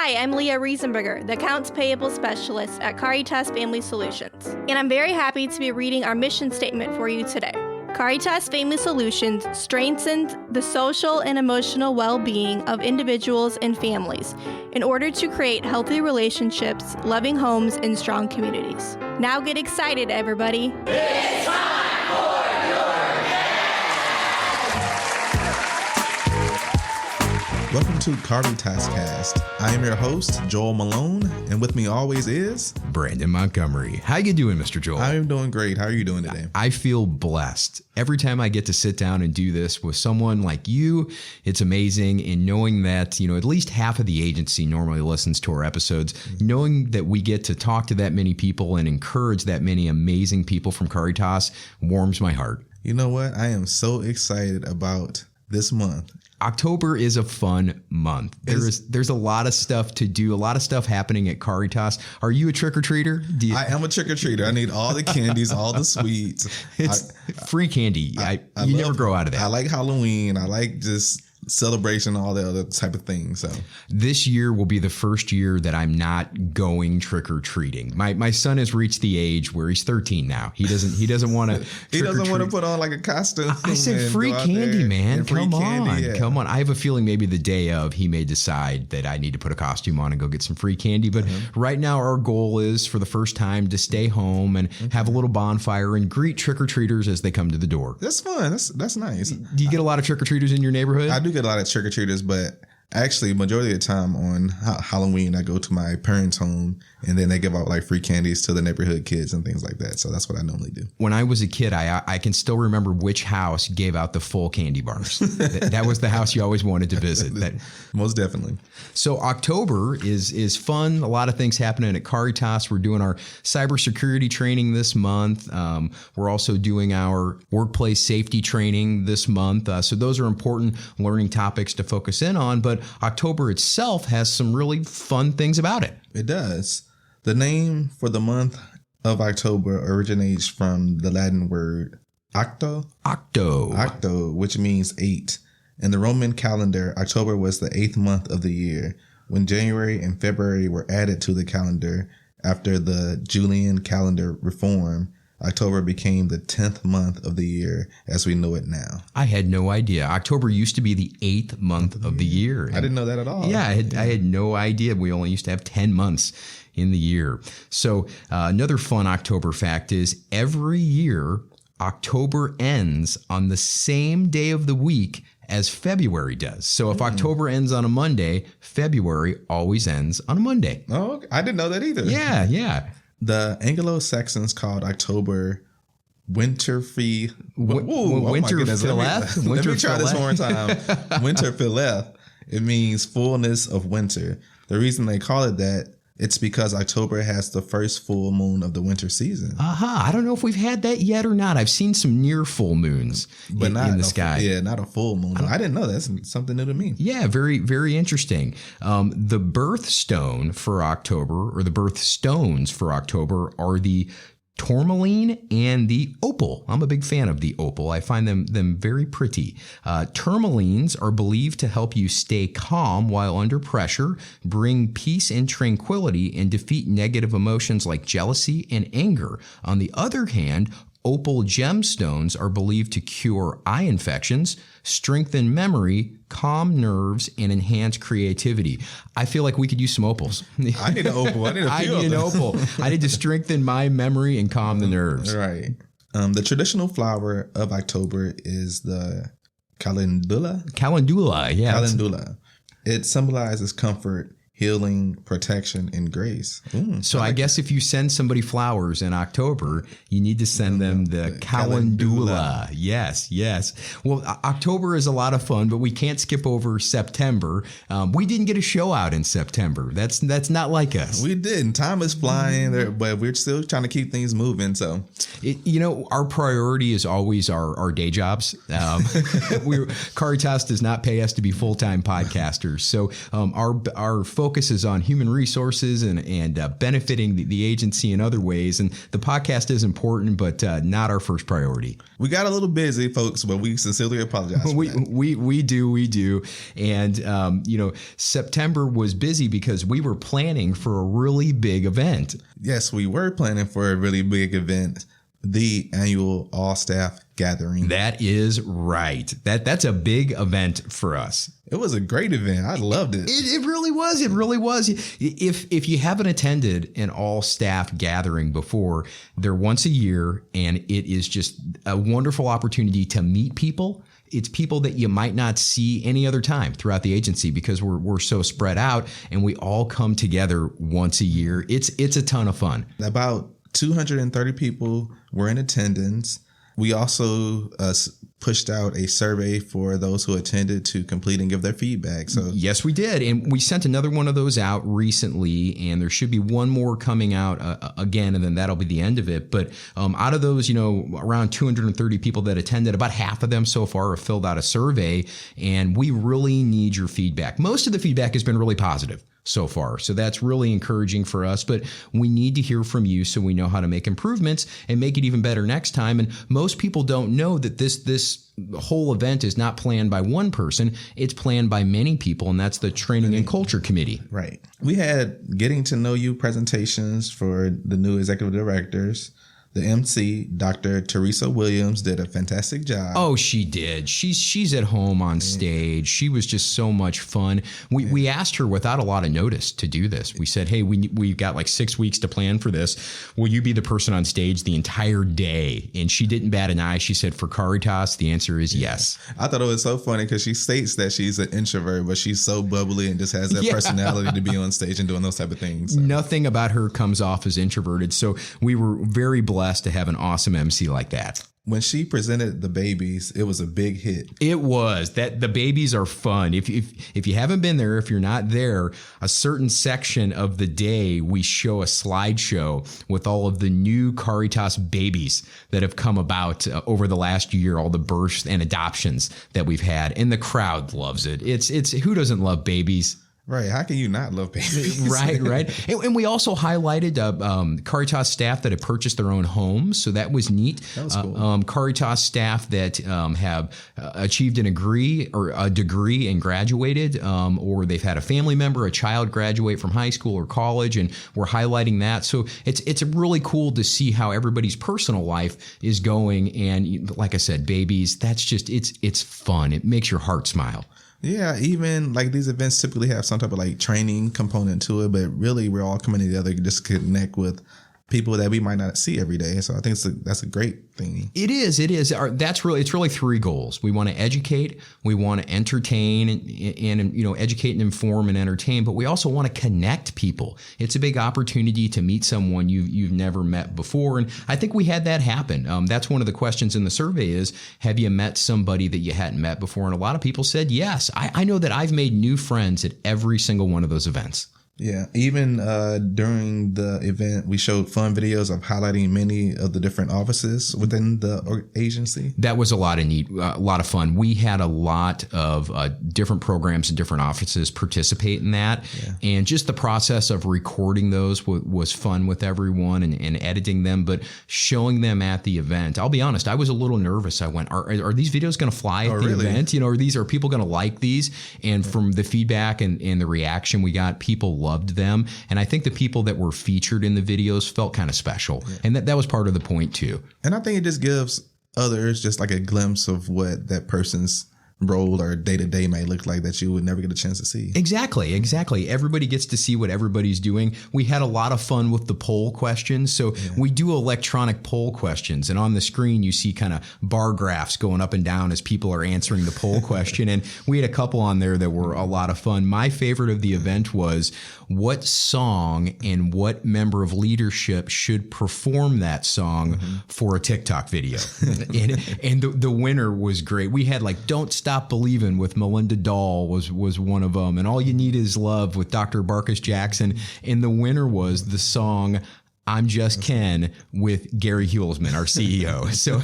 Hi, I'm Leah Riesenberger, the Accounts Payable Specialist at Caritas Family Solutions, and I'm very happy to be reading our mission statement for you today. Caritas Family Solutions strengthens the social and emotional well-being of individuals and families in order to create healthy relationships, loving homes, and strong communities. Now get excited, everybody. It's time for your Welcome to CaritasCast. I am your host, Joel Malone, and with me always is Brandon Montgomery. How you doing, Mr. Joel? I am doing great. How are you doing today? I feel blessed. Every time I get to sit down and do this with someone like you, it's amazing. And knowing that, at least half of the agency normally listens to our episodes, knowing that we get to talk to that many people and encourage that many amazing people from Caritas warms my heart. You know what? I am so excited about this month. October is a fun month. There's a lot of stuff to do, a lot of stuff happening at Caritas. Are you a trick-or-treater? I am a trick-or-treater. I need all the candies, all the sweets. It's free candy. You never grow out of that. I like Halloween. I like just celebration, all the other type of things. So this year will be the first year that I'm not going trick-or-treating. My son has reached the age where he's 13 now. He doesn't want to he doesn't want to put on like a costume. I said free candy, man. Come on. I have a feeling maybe the day of he may decide that I need to put a costume on and go get some free candy. But right now our goal is for the first time to stay home and have a little bonfire and greet trick-or-treaters as they come to the door. That's fun. That's nice. Do you get a lot of trick-or-treaters in your neighborhood? I do get a lot of trick-or-treaters, but actually majority of the time on Halloween I go to my parents' home and then they give out like free candies to the neighborhood kids and things like that. So that's what I normally do. When I was a kid, I can still remember which house gave out the full candy bars. That was the house you always wanted to visit. Most definitely. So October is fun. A lot of things happening at Caritas. We're doing our cybersecurity training this month. We're also doing our workplace safety training this month. So those are important learning topics to focus in on. But October itself has some really fun things about it. It does. The name for the month of October originates from the Latin word octo, which means 8. In the Roman calendar, October was the 8th month of the year. When January and February were added to the calendar after the Julian calendar reform, October became the 10th month of the year as we know it now. I had no idea. October used to be the 8th month of the year. I didn't know that at all. Yeah, I had no idea. We only used to have 10 months in the year. So another fun October fact is every year, October ends on the same day of the week as February does. So if October ends on a Monday, February always ends on a Monday. Oh, okay. I didn't know that either. Yeah. The Anglo-Saxons called October Winterfeast. Winterfilleth. Let me try this one more time. Winterfilleth. It means fullness of winter. The reason they call it that, it's because October has the first full moon of the winter season. I don't know if we've had that yet or not. I've seen some near full moons in the sky. Yeah, not a full moon. I didn't know that. That's something new to me. Yeah, very, very interesting. The birthstone for October, or the birthstones for October, are the tourmaline and the opal. I'm a big fan of the opal. I find them very pretty. Tourmalines are believed to help you stay calm while under pressure, bring peace and tranquility, and defeat negative emotions like jealousy and anger. On the other hand, opal gemstones are believed to cure eye infections, strengthen memory, calm nerves, and enhance creativity. I feel like we could use some opals. I need an opal. I need an opal. I need to strengthen my memory and calm the nerves. Right. The traditional flower of October is the calendula. Yeah. Calendula. It symbolizes comfort, healing, protection, and grace. So I guess if you send somebody flowers in October, you need to send them the calendula. Yes. Well, October is a lot of fun, but we can't skip over September. We didn't get a show out in September. That's not like us. We didn't. Time is flying there, but we're still trying to keep things moving. So, our priority is always our day jobs. Caritas does not pay us to be full-time podcasters. So our focus focus is on human resources and benefiting the agency in other ways. And the podcast is important, but not our first priority. We got a little busy, folks, but we sincerely apologize for that. We do. And, September was busy because we were planning for a really big event. Yes, we were planning for a really big event, the annual all-staff gathering. That is right. That's a big event for us. It was a great event. I loved it. It really was. It really was. If you haven't attended an all-staff gathering before, they're once a year, and it is just a wonderful opportunity to meet people. It's people that you might not see any other time throughout the agency because we're so spread out, and we all come together once a year. It's a ton of fun. About 230 people were in attendance. We also pushed out a survey for those who attended to complete and give their feedback. So yes, we did. And we sent another one of those out recently, and there should be one more coming out again, and then that'll be the end of it. But out of those, around 230 people that attended, about half of them so far have filled out a survey, and we really need your feedback. Most of the feedback has been really positive so far. So that's really encouraging for us, but we need to hear from you so we know how to make improvements and make it even better next time. And most people don't know that this whole event is not planned by one person. It's planned by many people, and that's the Training and Culture Committee. Right. We had getting to know you presentations for the new executive directors. The MC, Dr. Teresa Williams, did a fantastic job. Oh, she did. She's at home on stage. She was just so much fun. We asked her without a lot of notice to do this. We said, hey, we've got like 6 weeks to plan for this. Will you be the person on stage the entire day? And she didn't bat an eye. She said, for Caritas, the answer is yes. I thought it was so funny because she states that she's an introvert, but she's so bubbly and just has that personality to be on stage and doing those type of things. So. Nothing about her comes off as introverted. So we were very blessed to have an awesome MC like that. When she presented the babies, it was a big hit. It was. That the babies are fun. If you haven't been there, if you're not there, a certain section of the day we show a slideshow with all of the new Caritas babies that have come about over the last year, all the births and adoptions that we've had, and the crowd loves it. It's who doesn't love babies? Right. How can you not love babies? Right. And we also highlighted Caritas staff that had purchased their own homes. So that was neat. That was cool. Caritas staff that have achieved a degree and graduated, or they've had a family member, a child graduate from high school or college, and we're highlighting that. So it's really cool to see how everybody's personal life is going. And like I said, babies, that's just, it's fun. It makes your heart smile. Yeah, even like these events typically have some type of like training component to it, but really we're all coming together just to connect with people that we might not see every day. So I think that's a great thing. It is. It's really three goals. We want to educate, we want to entertain, and educate and inform and entertain, but we also want to connect people. It's a big opportunity to meet someone you've never met before, and I think we had that happen. That's one of the questions in the survey is, have you met somebody that you hadn't met before? And a lot of people said yes. I know that I've made new friends at every single one of those events. Yeah, even during the event, we showed fun videos of highlighting many of the different offices within the agency. That was a lot of fun. We had a lot of different programs and different offices participate in that. Yeah. And just the process of recording those was fun with everyone and editing them, but showing them at the event. I'll be honest, I was a little nervous. I went, are these videos going to fly at the event? Are people going to like these? And from the feedback and the reaction we got, people loved them. And I think the people that were featured in the videos felt kind of special. Yeah. And that was part of the point too. And I think it just gives others just like a glimpse of what that person's role or day-to-day may look like that you would never get a chance to see. Exactly. Everybody gets to see what everybody's doing. We had a lot of fun with the poll questions. So we do electronic poll questions, and on the screen you see kind of bar graphs going up and down as people are answering the poll question. And we had a couple on there that were a lot of fun. My favorite of the event was, what song and what member of leadership should perform that song for a TikTok video? and the winner was great. We had like Don't Stop Believin' with Melinda Dahl was one of them, and All You Need Is Love with Dr. Barkus Jackson. And the winner was the song I'm just Ken with Gary Hulsman, our CEO. So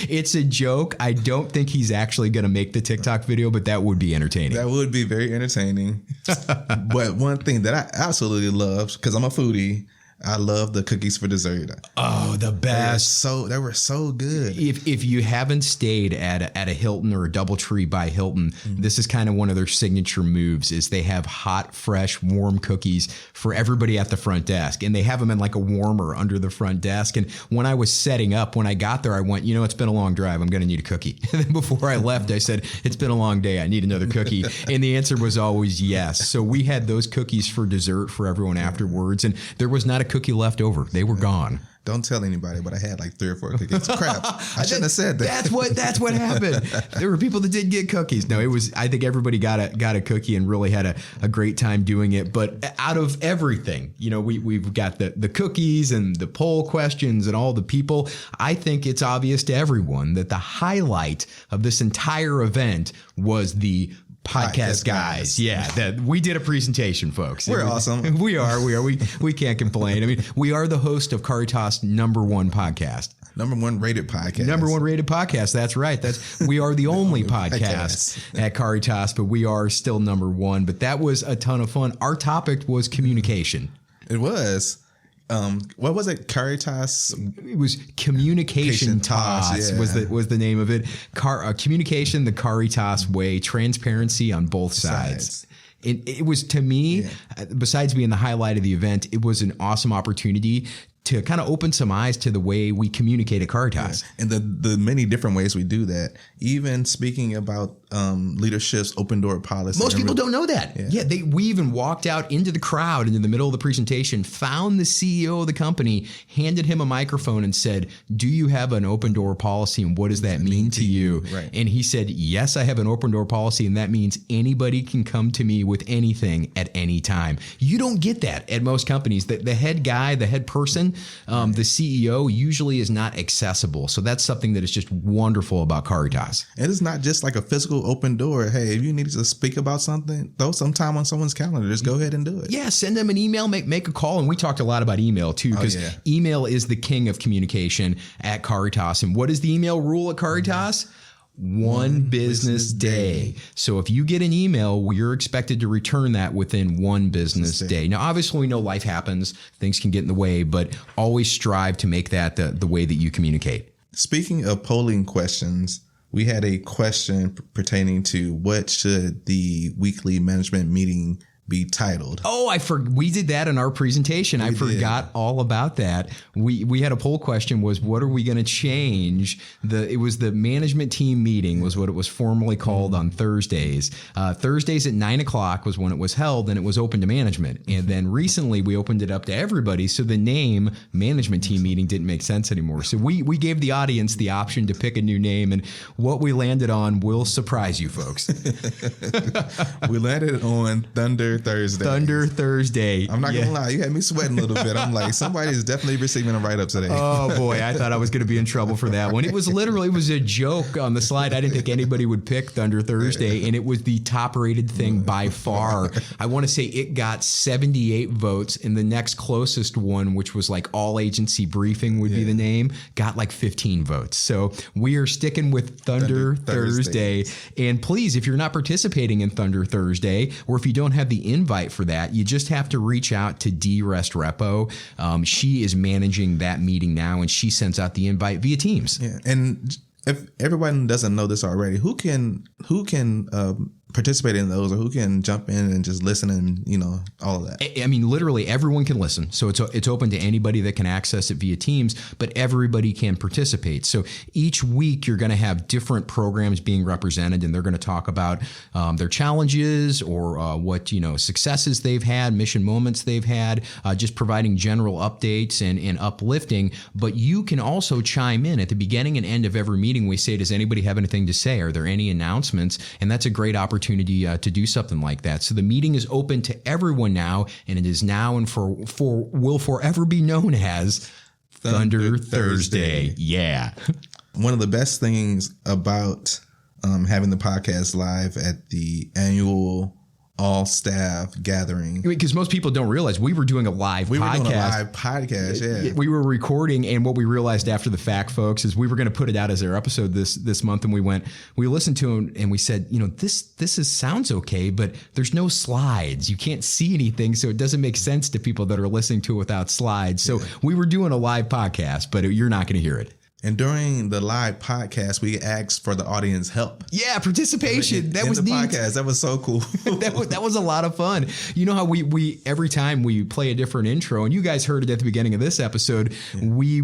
it's a joke. I don't think he's actually going to make the TikTok video, but that would be entertaining. That would be very entertaining. But one thing that I absolutely love, because I'm a foodie, I love the cookies for dessert. Oh, the best. They were so good. If you haven't stayed at a Hilton or a DoubleTree by Hilton, this is kind of one of their signature moves is they have hot, fresh, warm cookies for everybody at the front desk. And they have them in like a warmer under the front desk. And when I was setting up, when I got there, I went, it's been a long drive. I'm going to need a cookie. And then before I left, I said, it's been a long day. I need another cookie. And the answer was always yes. So we had those cookies for dessert for everyone afterwards. And there was not a cookie left over. They were gone. Don't tell anybody, but I had like 3 or 4 cookies. Crap. I shouldn't have said that. That's what happened. There were people that did get cookies. No, I think everybody got a cookie and really had a great time doing it. But out of everything, we've got the cookies and the poll questions and all the people. I think it's obvious to everyone that the highlight of this entire event was the podcast guys. Yeah, that we did a presentation, folks. We're awesome. We are. We can't complain. I mean, we are the host of Caritas' #1 podcast. #1 rated podcast. #1 rated podcast. That's right. We are the only podcast at Caritas, but we are still #1. But that was a ton of fun. Our topic was communication. It was. What was it? Caritas. It was Communication Toss. Yeah. was the name of it. Communication the Caritas way. Transparency on both sides. It was, to me, besides being the highlight of the event, it was an awesome opportunity to kind of open some eyes to the way we communicate at Caritas. Yeah. And the many different ways we do that. Even speaking about leadership's open door policy. Most people don't know that. Yeah, we even walked out into the crowd into the middle of the presentation, found the CEO of the company, handed him a microphone and said, do you have an open door policy and what does that mean to you? Right. And he said, yes, I have an open door policy and that means anybody can come to me with anything at any time. You don't get that at most companies. The head guy, the head person, the CEO usually is not accessible. So that's something that is just wonderful about Caritas. And it's not just like a physical open door. Hey, if you need to speak about something, throw some time on someone's calendar. Just go ahead and do it. Yeah, send them an email, make a call. And we talked a lot about email too, because email is the king of communication at Caritas. And what is the email rule at Caritas? One business day. So if you get an email, you're expected to return that within one business day. Now, obviously, we know life happens. Things can get in the way, but always strive to make that the way that you communicate. Speaking of polling questions, we had a question pertaining to what should the weekly management meeting be titled. Oh, we did that in our presentation. I forgot all about that. We had a poll question was, what are we going to change? It was the management team meeting was what it was formally called on Thursdays. Thursdays at 9:00 was when it was held and it was open to management. And then recently we opened it up to everybody. So the name management team meeting didn't make sense anymore. So we gave the audience the option to pick a new name, and what we landed on will surprise you folks. We landed on Thunder Thursday. I'm not going to lie. You had me sweating a little bit. I'm like, somebody is definitely receiving a write-up today. Oh, boy. I thought I was going to be in trouble for that one. It was a joke on the slide. I didn't think anybody would pick Thunder Thursday, and it was the top-rated thing by far. I want to say it got 78 votes, and the next closest one, which was like All Agency Briefing would be the name, got like 15 votes. So we are sticking with Thunder Thursday. And please, if you're not participating in Thunder Thursday, or if you don't have the invite for that, you just have to reach out to D Restrepo. She is managing that meeting now, and she sends out the invite via Teams. Yeah, and if everyone doesn't know this already, who can participate in those, or who can jump in and just listen and all of that? I mean, literally everyone can listen. So it's open to anybody that can access it via Teams, but everybody can participate. So each week you're going to have different programs being represented, and they're going to talk about their challenges or what successes they've had, mission moments they've had, just providing general updates and uplifting. But you can also chime in at the beginning and end of every meeting. We say, does anybody have anything to say? Are there any announcements? And that's a great opportunity to do something like that. So the meeting is open to everyone now, and it is now and will forever be known as Thunder Thursday. Yeah. One of the best things about having the podcast live at the annual all staff gathering. Because most people don't realize we were doing a live podcast. We were doing a live podcast, yeah. We were recording, and what we realized after the fact, folks, is we were going to put it out as our episode this month, and we listened to it, and we said, this sounds okay, but there's no slides. You can't see anything, so it doesn't make sense to people that are listening to it without slides. So we were doing a live podcast, but you're not going to hear it. And during the live podcast, we asked for the audience help. Yeah, participation. That was the neat. Podcast. That was so cool. that was a lot of fun. You know how we every time we play a different intro, and you guys heard it at the beginning of this episode, we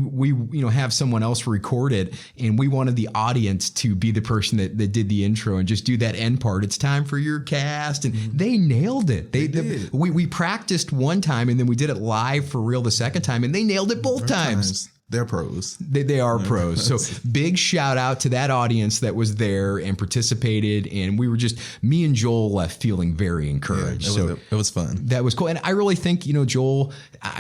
have someone else record it, and we wanted the audience to be the person that did the intro and just do that end part. It's time for your cast, and they nailed it. They did. We practiced one time, and then we did it live for real the second time, and they nailed it both times. They're pros. They are pros. So big shout out to that audience that was there and participated. And we were me and Joel left feeling very encouraged. It was fun. That was cool. And I really think, Joel,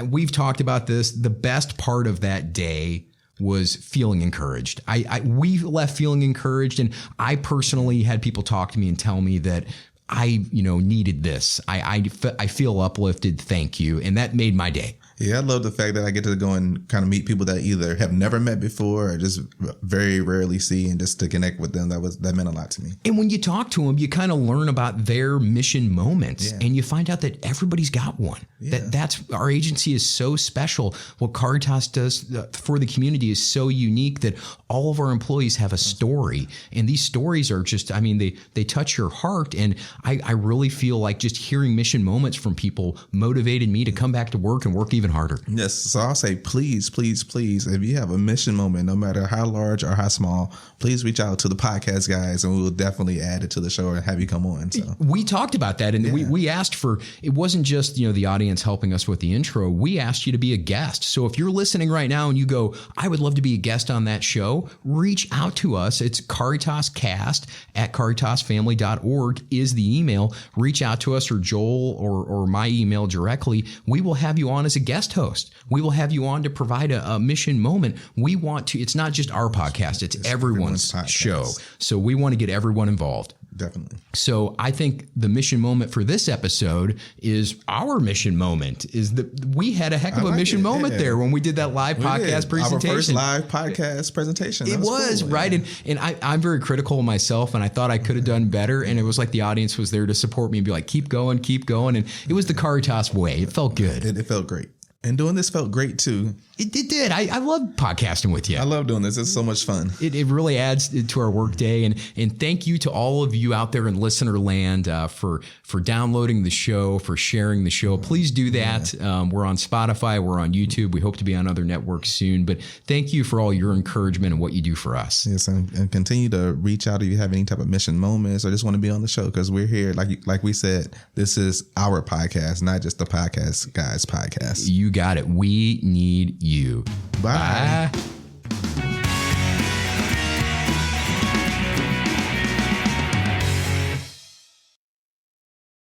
we've talked about this. The best part of that day was feeling encouraged. We left feeling encouraged. And I personally had people talk to me and tell me that I needed this. I feel uplifted. Thank you. And that made my day. Yeah, I love the fact that I get to go and kind of meet people that either have never met before or just very rarely see, and just to connect with them. That meant a lot to me. And when you talk to them, you kind of learn about their mission moments, and you find out that everybody's got one. Yeah. That's our agency is so special. What Caritas does for the community is so unique that all of our employees have a story, and these stories are just, they touch your heart. And I really feel like just hearing mission moments from people motivated me to come back to work and work even harder. Yes. So I'll say, please, please, please, if you have a mission moment, no matter how large or how small, please reach out to the podcast guys, and we will definitely add it to the show and have you come on. So we talked about that, and we asked for, it wasn't just, the audience helping us with the intro. We asked you to be a guest. So if you're listening right now and you go, I would love to be a guest on that show, reach out to us. It's CaritasCast at caritasfamily.org is the email. Reach out to us, or Joel or my email directly. We will have you on as a guest host. We will have you on to provide a mission moment. We want to, it's not just our podcast, it's everyone's show. So we want to get everyone involved. Definitely. So I think the mission moment for this episode is our mission moment. Is that we had a heck of a mission moment there when we did that live podcast presentation. Our first live podcast presentation. It was cool, right. And I'm very critical of myself, and I thought I could have done better. And it was like the audience was there to support me and be like, keep going. And it was the Caritas way. It felt good. It felt great. And doing this felt great too. It did. I love podcasting with you. I love doing this. It's so much fun. It really adds to our work day. And thank you to all of you out there in listener land for downloading the show, for sharing the show. Please do that. We're on Spotify. We're on YouTube. We hope to be on other networks soon. But thank you for all your encouragement and what you do for us. Yes, and continue to reach out if you have any type of mission moments or just want to be on the show, because we're here. Like we said, this is our podcast, not just the podcast guys podcast. You got it. We need you. Bye. Bye.